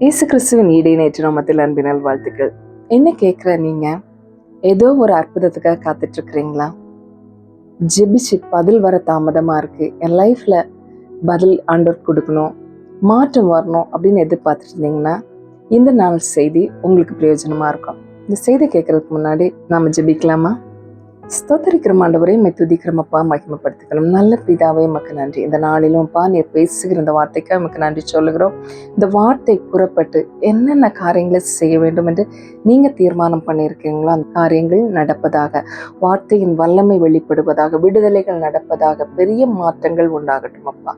இயேசு கிறிஸ்துவின் ஈடேனேற்று நாமத்தில் அன்பினால் வாழ்த்துக்கள். என்ன கேட்குற நீங்க? ஏதோ ஒரு அற்புதத்துக்காக காத்துட்டு இருக்கிறீங்களா? ஜெபிச்சு பதில் வர தாமதமா இருக்கு, என் லைஃப்ல பதில் ஆண்டவர் கொடுக்கணும், மாற்றம் வரணும் அப்படின்னு எதிர்பார்த்துட்டு இருந்தீங்கன்னா இந்த நாள் செய்தி உங்களுக்கு பிரயோஜனமா இருக்கும். இந்த செய்தி கேட்கறதுக்கு முன்னாடி நாம ஜெபிக்கலாமா? ஸ்தோத்திரிக்கிறோம் ஆண்டவரே, உம்மை துதிக்கிறோம் அப்பா, மகிமைப்படுத்திக்கிறோம். நல்ல பிதாவே, உமக்கு நன்றி. இந்த நாளிலும் அப்பா நீர் பேசுகிற இந்த வார்த்தைக்கு உமக்கு நன்றி சொல்லுகிறோம். இந்த வார்த்தை புறப்பட்டு என்னென்ன காரியங்களை செய்ய வேண்டும் என்று நீங்க தீர்மானம் பண்ணியிருக்கீங்களோ அந்த காரியங்கள் நடப்பதாக, வார்த்தையின் வல்லமை வெளிப்படுவதாக, விடுதலைகள் நடப்பதாக, பெரிய மாற்றங்கள் உண்டாகட்டும் அப்பா.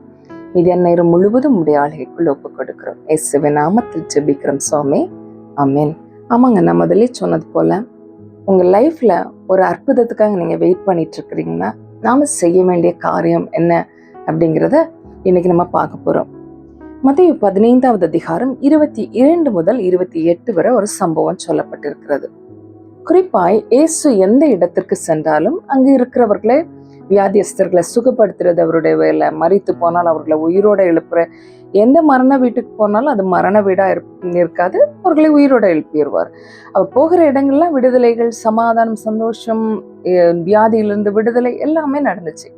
இது நேரம் முழுவதும் உடைய ஆளுகைக்குள் ஒப்பு கொடுக்கிறோம். இயேசுவின் நாமத்தில் ஜெபிக்கிறோம் சுவாமி, ஆமென். ஆமாங்க, நான் முதல்ல சொன்னது போல உங்கள் லைஃப்பில் ஒரு அற்புதத்துக்காக நீங்கள் வெயிட் பண்ணிட்டு இருக்கிறீங்கன்னா நாம் செய்ய வேண்டிய காரியம் என்ன அப்படிங்கிறத இன்னைக்கு நம்ம பார்க்க போகிறோம். மத்தேயு 15வது அதிகாரம் 22 முதல் 28 வரை ஒரு சம்பவம் சொல்லப்பட்டிருக்கிறது. குறிப்பாய் இயேசு எந்த இடத்திற்கு சென்றாலும் அங்கு இருக்கிறவர்களை, வியாதியஸ்தர்களை சுகப்படுத்துறது அவருடைய வேலை, மரித்து போனால் அவர்களை உயிரோட எழுப்புற, எந்த மரண வீட்டுக்கு போனாலும் அது மரண வீடா இருக்காது, அவர்களை உயிரோட எழுப்பிடுவார். அவர் போகிற இடங்கள்லாம் விடுதலைகள், சமாதானம், சந்தோஷம், வியாதியிலிருந்து விடுதலை எல்லாமே நடந்துச்சு.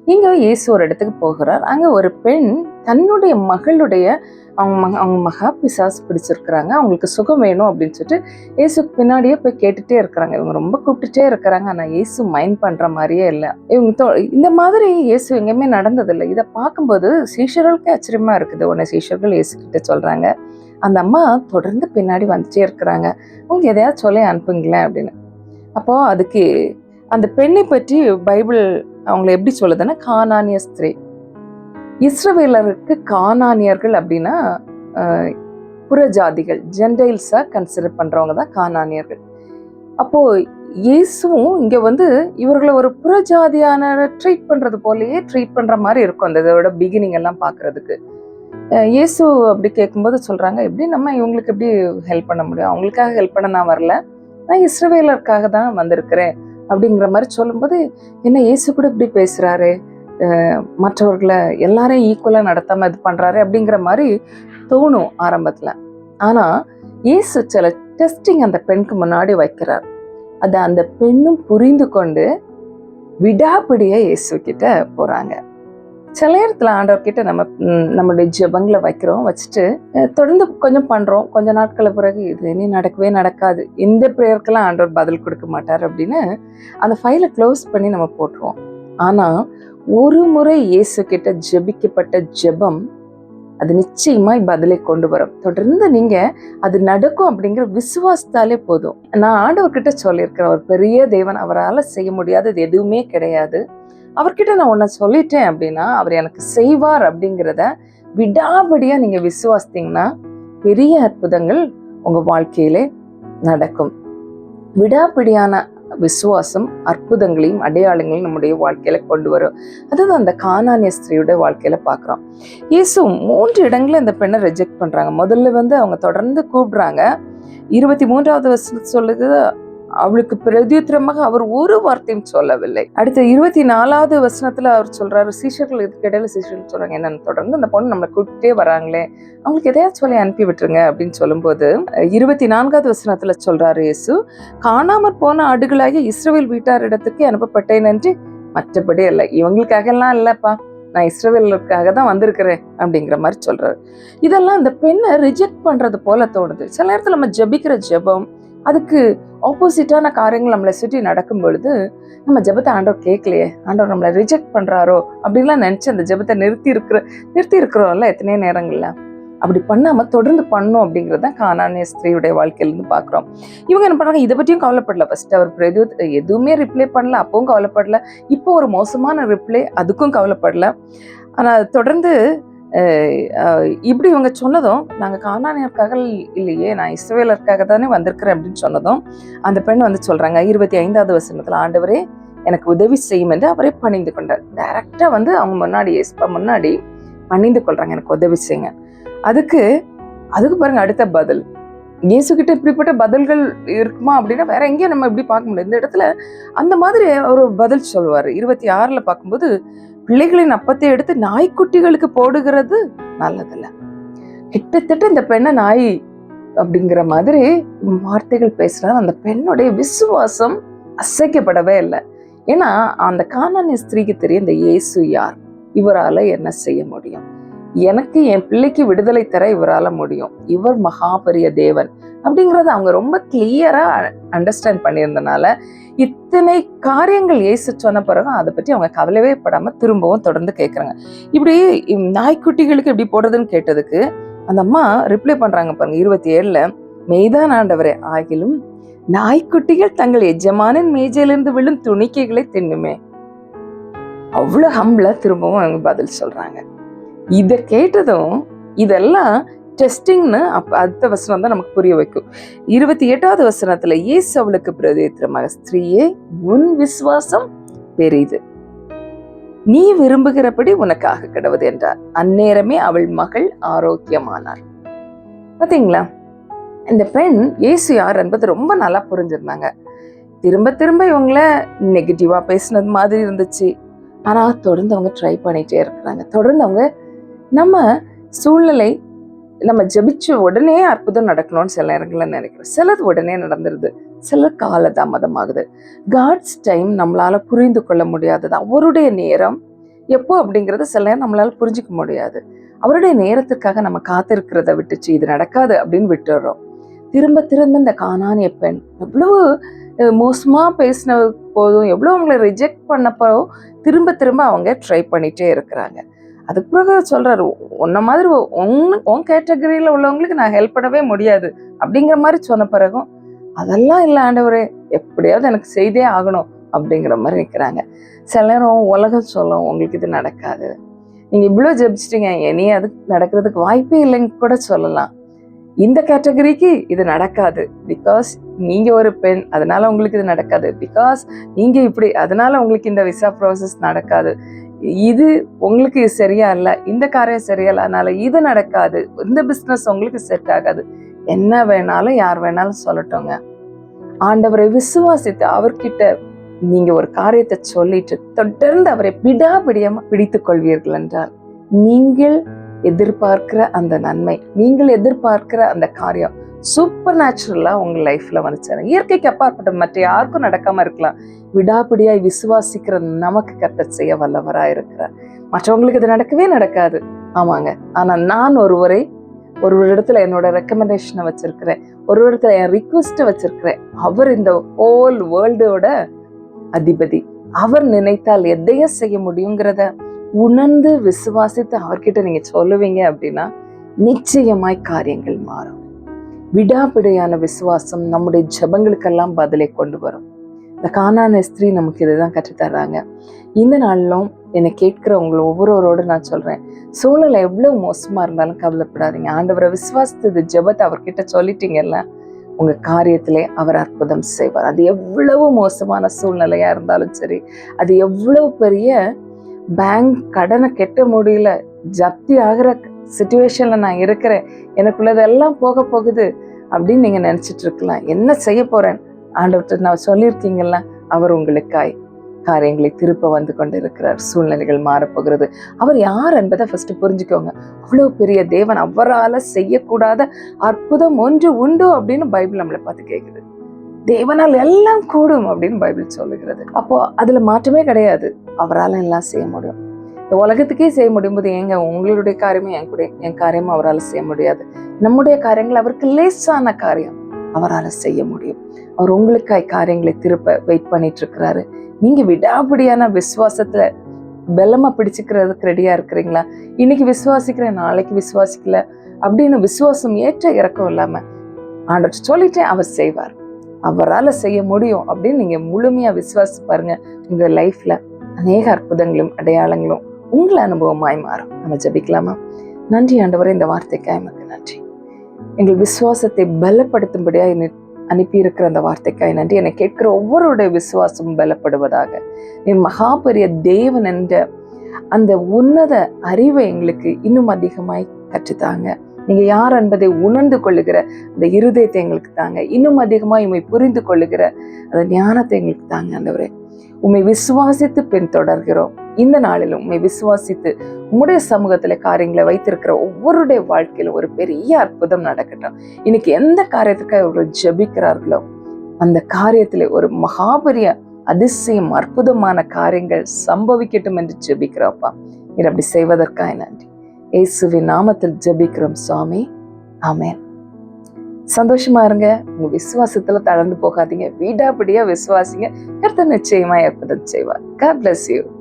இங்க இயேசு ஒரு இடத்துக்கு போகிறார். அங்க ஒரு பெண் தன்னுடைய மகளுடைய அவங்க மகா பிசாசு பிடிச்சிருக்கிறாங்க, அவங்களுக்கு சுகம் வேணும் அப்படின்னு சொல்லிட்டு இயேசுக்கு பின்னாடியே போய் கேட்டுட்டே இருக்கிறாங்க. இவங்க ரொம்ப கூப்பிட்டுட்டே இருக்கிறாங்க, ஆனா இயேசு மைண்ட் பண்ற மாதிரியே இல்லை. இவங்க இந்த மாதிரி இயேசு எங்கேயுமே நடந்ததில்லை. இதை பார்க்கும்போது சீஷர்களுக்கே ஆச்சரியமா இருக்குது. உடனே சீஷர்கள் இயேசு கிட்ட சொல்றாங்க, அந்த அம்மா தொடர்ந்து பின்னாடி வந்துட்டே இருக்கிறாங்க, உங்களுக்கு எதையாவது சொல்லி அனுப்புங்களேன் அப்படின்னு. அப்போ அதுக்கு அந்த பெண்ணை பற்றி பைபிள் அவங்களை எப்படி சொல்லுதுன்னா, கானானிய ஸ்திரீ. இஸ்ரவேலருக்கு கானானியர்கள் அப்படின்னா புறஜாதிகள், ஜென்டைல்ஸா கன்சிடர் பண்றவங்க தான் கானானியர்கள். அப்போ இயேசுவும் இங்க வந்து இவர்களை ஒரு புறஜாதியான ட்ரீட் பண்றது போலயே ட்ரீட் பண்ற மாதிரி இருக்கும். அந்த இதோட பிகினிங் எல்லாம் பாக்குறதுக்கு இயேசு அப்படி கேட்கும்போது சொல்றாங்க, எப்படி நம்ம இவங்களுக்கு எப்படி ஹெல்ப் பண்ண முடியும்? அவங்களுக்காக ஹெல்ப் பண்ண நான் வரல, நான் இஸ்ரவேலருக்காக தான் வந்திருக்கிறேன் அப்படிங்கிற மாதிரி சொல்லும்போது, என்ன இயேசு கூட இப்படி பேசுறாரு, மற்றவர்களை எல்லாரையும் ஈக்குவலா நடத்தாம இது பண்றாரு அப்படிங்கிற மாதிரி தோணும் ஆரம்பத்துல. ஆனா இயேசு சில டெஸ்டிங் அந்த பெண்ணுக்கு முன்னாடி வைக்கிறார். அத அந்த பெண்ணும் புரிந்து கொண்டு விடாப்பிடியா இயேசு கிட்ட போறாங்க. சில நேரத்துல ஆண்டவர்கிட்ட நம்மளுடைய ஜெபங்களை வைக்கிறோம், வச்சுட்டு தொடர்ந்து கொஞ்சம் பண்றோம், கொஞ்ச நாட்கள் பிறகு இது இனி நடக்கவே நடக்காது, இந்த ப்ரேயருக்கெல்லாம் ஆண்டவர் பதில் கொடுக்க மாட்டார் அப்படின்னு அந்த ஃபைலை க்ளோஸ் பண்ணி நம்ம போட்டுருவோம். ஆனா ஒரு முறை இயேசு கிட்ட ஜெபிக்கப்பட்ட ஜெபம் அது நிச்சயமா பதிலை கொண்டு வரும். தொடர்ந்து நீங்க அது நடக்கும் அப்படிங்கிற விசுவாசத்தாலே போதும். நான் ஆண்டவர்கிட்ட சொல்லியிருக்கிறேன், ஒரு பெரிய தேவன், அவரால் செய்ய முடியாதது எதுவுமே கிடையாது, அவர்கிட்ட நான் உன்னை சொல்லிட்டேன் அப்படின்னா அவர் எனக்கு செய்வார் அப்படிங்கிறத விடாபடியா நீங்க விசுவாசித்தீங்கன்னா பெரிய அற்புதங்கள் உங்க வாழ்க்கையிலே நடக்கும். விடாபிடியான விசுவாசம் அற்புதங்களையும் அடையாளங்களையும் நம்முடைய வாழ்க்கையில கொண்டு வரும். அதாவது அந்த கானானிய ஸ்திரீயோட வாழ்க்கையில பாக்குறோம். இயேசு 3 இடங்கள்ல இந்த பெண்ணை ரிஜெக்ட் பண்றாங்க. முதல்ல வந்து அவங்க தொடர்ந்து கூப்பிடுறாங்க. 23வது வருஷத்துல சொல்லுது, அவளுக்கு பிரதியுத்தரமாக அவர் ஒரு வார்த்தையும் சொல்லவில்லை. அடுத்த 24வது வசனத்துல அவர் சொல்றாரு, சீஷர்கள் இதுக்கிடையில சீஷர்கள் சொல்றாங்க, என்னன்னு தொடர்ந்து அந்த பொண்ணு நம்மளை கூப்பிட்டே வராங்களே, அவங்களுக்கு எதையாவது சொல்லி அனுப்பி விட்டுருங்க அப்படின்னு சொல்லும்போது 24வது வசனத்துல சொல்றாரு இயேசு, காணாமற் போன ஆடுகளாகிய இஸ்ரவேல் வீட்டார் இடத்துக்கு அனுப்பப்பட்டேன் என்று மற்றபடி இல்லை, இவங்களுக்காக எல்லாம் இல்லப்பா, நான் இஸ்ரவேலுக்காக தான் வந்திருக்கிறேன் அப்படிங்கிற மாதிரி சொல்றாரு. இதெல்லாம் இந்த பெண்ணை ரிஜெக்ட் பண்றது போல தோணுது. சில நேரத்துல நம்ம ஜெபிக்கிற ஜெபம் அதுக்கு ஆப்போசிட்டான காரியங்கள் நம்மளை சுற்றி நடக்கும் பொழுது நம்ம ஜெபத்தை ஆண்டவர் கேட்கலையே, ஆண்டவர் நம்மளை ரிஜெக்ட் பண்றாரோ அப்படின்லாம் நினைச்சு அந்த ஜெபத்தை நிறுத்தி இருக்கிறோம்ல எத்தனையோ நேரங்கள்ல. அப்படி பண்ணாம தொடர்ந்து பண்ணும் அப்படிங்கிறத கானானிய ஸ்திரீயுடைய வாழ்க்கையிலிருந்து பாக்குறோம். இவங்க என்ன பண்றாங்க, இதை பற்றியும் கவலைப்படல. ஃபர்ஸ்ட் அவர் எதுவுமே ரிப்ளை பண்ணல, அப்பவும் கவலைப்படல. இப்போ ஒரு மோசமான ரிப்ளை, அதுக்கும் கவலைப்படல. ஆனா தொடர்ந்து இப்படி இவங்க சொன்னதும், நாங்க கானானியருக்காக இல்லையே, நான் இஸ்ரவேலருக்காக தானே வந்திருக்கிறேன் அப்படின்னு சொன்னதும் அந்த பெண் வந்து சொல்றாங்க 25வது வசனத்துல, ஆண்டவரே எனக்கு உதவி செய்யும் என்று அவரே பணிந்து கொண்டார். டைரக்டா வந்து அவங்க முன்னாடி முன்னாடி பணிந்து கொள்றாங்க, எனக்கு உதவி செய்யுங்க. அதுக்கு பாருங்க அடுத்த பதில். இயேசு கிட்ட இப்படிப்பட்ட பதில்கள் இருக்குமா அப்படின்னா வேற எங்கேயும் நம்ம இப்படி பார்க்க முடியாது. இந்த இடத்துல அந்த மாதிரி ஒரு பதில் சொல்லுவாரு. 26ல பார்க்கும்போது, பிள்ளைகளின் அப்பத்தை எடுத்து நாய்க்குட்டிகளுக்கு போடுகிறது நல்லதில்ல. கிட்டத்தட்ட இந்த பெண்ணை நாய் அப்படிங்கிற மாதிரி வார்த்தைகள் பேசுறாரு. அந்த பெண்ணுடைய விசுவாசம் அசைக்கப்படவே இல்லை. ஏன்னா அந்த கானானிய ஸ்திரீக்கு தெரியும் இந்த இயேசு யார், இவரால என்ன செய்ய முடியும், எனக்கு என் பிள்ளைக்கு விடுதலை தர இவரால முடியும், இவர் மகா பெரிய தேவன் அப்படிங்கறத அவங்க ரொம்ப கிளியரா அண்டர்ஸ்டாண்ட் பண்ணியிருந்தனால இத்தனை காரியங்கள் இயேசு சொன்ன பிறகு அதை பற்றி அவங்க கவலையே படாம திரும்பவும் தொடர்ந்து கேட்கறாங்க. இப்படி நாய்க்குட்டிகளுக்கு எப்படி போடுறதுன்னு கேட்டதுக்கு அந்த அம்மா ரிப்ளை பண்றாங்க பாருங்க 27ல, மெய்தான் ஆண்டவரே, ஆகிலும் நாய்க்குட்டிகள் தங்கள் எஜமானின் மேஜையிலிருந்து விழும் துணிக்கைகளை தின்னுமே. அவ்வளவு ஹம்பிளா திரும்பவும் அவங்க பதில் சொல்றாங்க. இத கேட்டதும் இதெல்லாம் டெஸ்டிங்னு அடுத்த வசனம் தான் நமக்கு புரிய வைக்கும். 28வது வசனத்துல இயேசு அவளுக்கு பிரதியுத்தரமாக, ஸ்திரீயே, உன் விசுவாசம் பெரிது, நீ விரும்புகிறபடி உனக்காக கிடவது என்றார். அந்நேரமே அவள் மகள் ஆரோக்கியமானாள். பாத்தீங்களா, இந்த பெண் இயேசு யார் என்பது ரொம்ப நல்லா புரிஞ்சிருந்தாங்க. திரும்ப திரும்ப இவங்கள நெகட்டிவா பேசினது மாதிரி இருந்துச்சு. ஆனா தொடர்ந்து அவங்க ட்ரை பண்ணிட்டே இருக்கிறாங்க. தொடர்ந்து அவங்க நம்ம சூழ்நிலை நம்ம ஜெபிச்ச உடனே அற்புதம் நடக்கணும்னு சில நேரங்கள்ல நினைக்கிறோம். சிலது உடனே நடந்துருது, சில காலதாமதம் ஆகுது. காட்ஸ் டைம் நம்மளால புரிந்து கொள்ள முடியாதது. அவருடைய நேரம் எப்போ அப்படிங்கறது சில நேரம் நம்மளால புரிஞ்சுக்க முடியாது. அவருடைய நேரத்திற்காக நம்ம காத்திருக்கிறத விட்டுச்சு இது நடக்காது அப்படின்னு விட்டுடுறோம். திரும்ப திரும்ப இந்த கானானிய பெண் எவ்வளவு மோசமா பேசின போதும், எவ்வளவு அவங்களை ரிஜெக்ட் பண்ணப்போ திரும்ப திரும்ப அவங்க ட்ரை பண்ணிட்டே இருக்கிறாங்க. அதுக்கு பிறகு சொல்றாரு, உன்ன மாதிரி உன் கேட்டகரியில உள்ளவங்களுக்கு நான் ஹெல்ப் பண்ணவே முடியாது அப்படிங்கிற மாதிரி சொன்ன பிறகும் அதெல்லாம் இல்லை ஆண்டவரே, எப்படியாவது எனக்கு செய்தே ஆகணும் அப்படிங்கிற மாதிரி நிற்கிறாங்க. சில நேரம் உலகம் சொல்லும், உங்களுக்கு இது நடக்காது, நீங்க இவ்வளவு ஜெபிச்சிட்டீங்க, இனி அது நடக்கிறதுக்கு வாய்ப்பே இல்லைன்னு கூட சொல்லலாம். இந்த கேட்டகரிக்கு இது நடக்காது, பிகாஸ் நீங்க ஒரு பெண், அதனால உங்களுக்கு இது நடக்காது. பிகாஸ் நீங்க இப்படி, அதனால உங்களுக்கு இந்த விசா ப்ராசஸ் நடக்காது. இது உங்களுக்கு சரியா இல்ல, இந்த காரியம் சரியா இல்ல, அதனால இது நடக்காது, இந்த பிசினஸ் உங்களுக்கு செட் ஆகாது. என்ன வேணாலும் யார் வேணாலும் சொல்லட்டுங்க, ஆண்டவரை விசுவாசித்து அவர்கிட்ட நீங்க ஒரு காரியத்தை சொல்லிட்டு தொடர்ந்து அவரை விடாபிடியாம பிடித்துக் கொள்வீர்கள் என்றால் நீங்கள் எதிர்பார்க்கிற அந்த நன்மை, நீங்கள் எதிர்பார்க்கிற அந்த காரியம் சூப்பர் நேச்சுரலா உங்க லைஃப்ல வந்துச்சு. இயற்கைக்கு அப்பாற்பட்ட மற்ற யாருக்கும் நடக்காம இருக்கலாம். விடாப்பிடியாய் விசுவாசிக்கிற நமக்கு கர்த்தர் செய்ய வல்லவரா இருக்கிறார். மற்றவங்களுக்கு இது நடக்கவே நடக்காது, ஆமாங்க. ஆனா நான் ஒரு இடத்துல என்னோட ரெக்கமெண்டேஷனை வச்சிருக்கிறேன், ஒரு இடத்துல என் ரிக்வெஸ்ட் வச்சிருக்கிறேன். அவர் இந்த ஹோல் வேர்ல்டோட அதிபதி, அவர் நினைத்தால் எதையும் செய்ய முடியுங்கிறத உணர்ந்து விசுவாசித்து அவர்கிட்ட நீங்க சொல்லுவீங்க அப்படின்னா நிச்சயமாய் காரியங்கள் மாறும். விடாப்பிடையான விசுவாசம் நம்முடைய ஜெபங்களுக்கெல்லாம் பதிலை கொண்டு வரும். இந்த கானானிய ஸ்திரீ நமக்கு இதுதான் கற்றுத்தர்றாங்க. இந்த நாளிலும் என்னை கேட்கிறவங்களை ஒவ்வொருவரோடு நான் சொல்றேன், சூழ்நிலை எவ்வளவு மோசமா இருந்தாலும் கவலைப்படாதீங்க. ஆண்டவரை விசுவாசித்தது ஜெபத்தை அவர்கிட்ட சொல்லிட்டீங்கல்ல, உங்க காரியத்திலே அவர் அற்புதம் செய்வார். அது எவ்வளவு மோசமான சூழ்நிலையா இருந்தாலும் சரி, அது எவ்வளவு பெரிய பேங்க் கடனை கெட்ட முடியல, ஜப்தி ஆகிற சிச்சுவேஷன்ல நான் இருக்கிறேன், எனக்குள்ளதெல்லாம் போக போகுது அப்படின்னு நீங்க நினைச்சிட்டு இருக்கலாம். என்ன செய்ய போறேன் ஆண்டவர்கிட்ட நான் சொல்லியிருக்கீங்கல்ல, அவர் உங்களுக்காய் காரியங்களை திருப்ப வந்து கொண்டு இருக்கிறார். சூழ்நிலைகள் மாறப்போகிறது. அவர் யார் என்பதை ஃபர்ஸ்ட் புரிஞ்சுக்கோங்க. அவ்வளவு பெரிய தேவன், அவரால் செய்யக்கூடாத அற்புதம் ஒன்று உண்டு அப்படின்னு பைபிள் நம்மளை பார்த்து கேட்குது. தேவனால் எல்லாம் கூடும் அப்படின்னு பைபிள் சொல்லுகிறது. அப்போ அதுல மாற்றமே கிடையாது. அவரால் எல்லாம் செய்ய முடியும். இந்த உலகத்துக்கே செய்ய முடியும் போது ஏங்க உங்களுடைய காரியமே என் காரியமும் அவரால் செய்ய முடியாது? நம்முடைய காரியங்கள் அவருக்கு லேசான காரியம், அவரால் செய்ய முடியும். அவர் உங்களுக்காய் காரியங்களை திருப்ப வெயிட் பண்ணிட்டு இருக்கிறாரு. நீங்க விடாபிடியான விசுவாசத்துல பலமா பிடிச்சுக்கிறதுக்கு ரெடியா இருக்கிறீங்களா? இன்னைக்கு விசுவாசிக்கிறேன், நாளைக்கு விசுவாசிக்கல அப்படின்னு விசுவாசம் ஏற்ற இறக்கம் இல்லாம ஆண்டவர் சொல்லிட்டேன், அவர் செய்வார், அவரால் செய்ய முடியும் அப்படின்னு நீங்க முழுமையா விசுவாசி பாருங்க. உங்க லைஃப்ல அநேக அற்புதங்களும் அடையாளங்களும் உங்களை அனுபவமாய் மாறும். நம்ம ஜெபிக்கலாமா? நன்றி ஆண்டவரே, இந்த வார்த்தைக்காய் எனக்கு நன்றி. எங்கள் விசுவாசத்தை பலப்படுத்தும்படியா அனுப்பி இருக்கிற அந்த வார்த்தைக்காய் நன்றி. என்னை கேட்கிற ஒவ்வொருடைய விசுவாசமும் பலப்படுவதாக. என் மகா பெரிய தேவன் என்ற அந்த உன்னத அறிவை எங்களுக்கு இன்னும் அதிகமாய் கற்றுத்தாங்க. நீங்க யார் என்பதை உணர்ந்து கொள்ளுகிற அந்த இருதயத்தை எங்களுக்கு தாங்க. இன்னும் அதிகமா உம்மை புரிந்து கொள்ளுகிற அந்த ஞானத்தை எங்களுக்கு தாங்க ஆண்டவரே. உம்மை விசுவாசித்து பின்தொடர்கிறோம். இந்த நாளிலும் உம்மை விசுவாசித்து உம்முடைய சமூகத்துல காரியங்களை வைத்திருக்கிற ஒவ்வொருடைய வாழ்க்கையிலும் ஒரு பெரிய அற்புதம் நடக்கட்டும். இன்னைக்கு எந்த காரியத்துக்காக அவர்கள் ஜெபிக்கிறார்களோ அந்த காரியத்திலே ஒரு மகாபரிய அதிசயம் அற்புதமான காரியங்கள் சம்பவிக்கட்டும் என்று ஜெபிக்கிறோம்ப்பா. நீர் அப்படி செய்வதற்காக நன்றி. இயேசுவின் நாமத்தில் ஜெபிக்கிறோம் சுவாமி. ஆமென். சந்தோஷமா இருங்க. உங்க விசுவாசத்துல தளர்ந்து போகாதீங்க. விடாப்பிடியா விசுவாசிங்க. கர்த்தர் நிச்சயமா அற்புதம் செய்வார். God bless you.